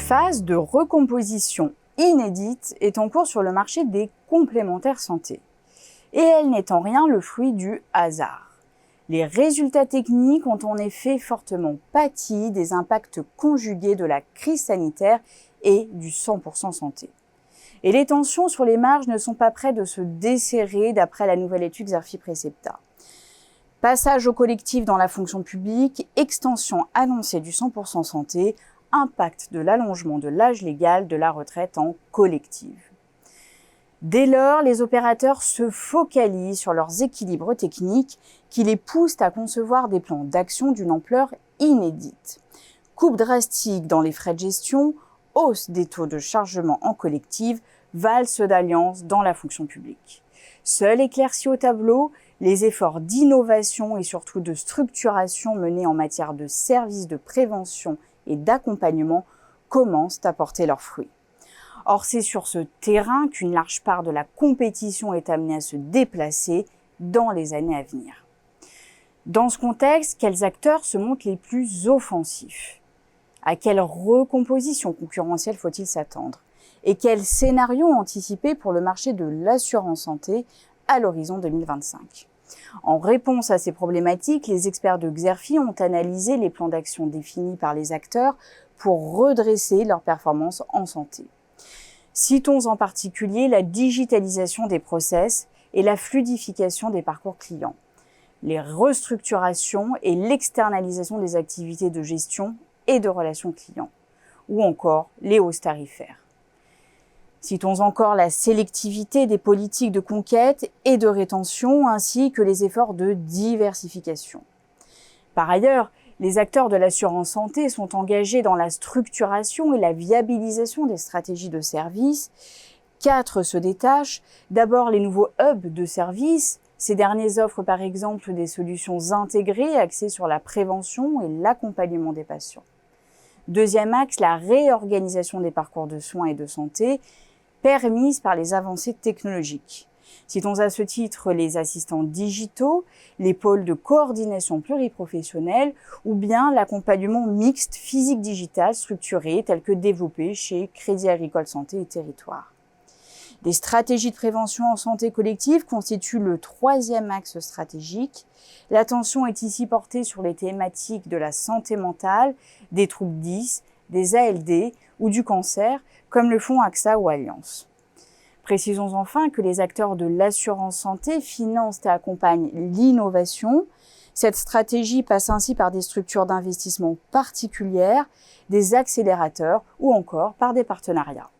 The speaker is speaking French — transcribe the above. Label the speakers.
Speaker 1: phase de recomposition inédite est en cours sur le marché des complémentaires santé. Et elle n'est en rien le fruit du hasard. Les résultats techniques ont en effet fortement pâti des impacts conjugués de la crise sanitaire et du 100% santé. Et les tensions sur les marges ne sont pas près de se desserrer d'après la nouvelle étude Xerfi-Precepta. Passage au collectif dans la fonction publique, extension annoncée du 100% santé, impact de l'allongement de l'âge légal de la retraite en collective. Dès lors, les opérateurs se focalisent sur leurs équilibres techniques qui les poussent à concevoir des plans d'action d'une ampleur inédite. Coupe drastique dans les frais de gestion, hausse des taux de chargement en collective, valse d'alliance dans la fonction publique. Seul éclairci au tableau, les efforts d'innovation et surtout de structuration menés en matière de services de prévention et d'accompagnement commencent à porter leurs fruits. Or, c'est sur ce terrain qu'une large part de la compétition est amenée à se déplacer dans les années à venir. Dans ce contexte, quels acteurs se montrent les plus offensifs? À quelle recomposition concurrentielle faut-il s'attendre? Et quel scénario anticiper pour le marché de l'assurance santé à l'horizon 2025? En réponse à ces problématiques, les experts de Xerfi ont analysé les plans d'action définis par les acteurs pour redresser leurs performances en santé. Citons en particulier la digitalisation des process et la fluidification des parcours clients, les restructurations et l'externalisation des activités de gestion et de relations clients, ou encore les hausses tarifaires. Citons encore la sélectivité des politiques de conquête et de rétention, ainsi que les efforts de diversification. Par ailleurs, les acteurs de l'assurance santé sont engagés dans la structuration et la viabilisation des stratégies de services. 4 se détachent. D'abord, les nouveaux hubs de services. Ces derniers offrent par exemple des solutions intégrées axées sur la prévention et l'accompagnement des patients. Deuxième axe, la réorganisation des parcours de soins et de santé permise par les avancées technologiques. Citons à ce titre les assistants digitaux, les pôles de coordination pluriprofessionnelle ou bien l'accompagnement mixte physique-digital structuré tel que développé chez Crédit Agricole Santé et Territoire. Des stratégies de prévention en santé collective constituent le 3e axe stratégique. L'attention est ici portée sur les thématiques de la santé mentale, des troubles 10, des ALD ou du cancer, comme le font AXA ou Allianz. Précisons enfin que les acteurs de l'assurance santé financent et accompagnent l'innovation. Cette stratégie passe ainsi par des structures d'investissement particulières, des accélérateurs ou encore par des partenariats.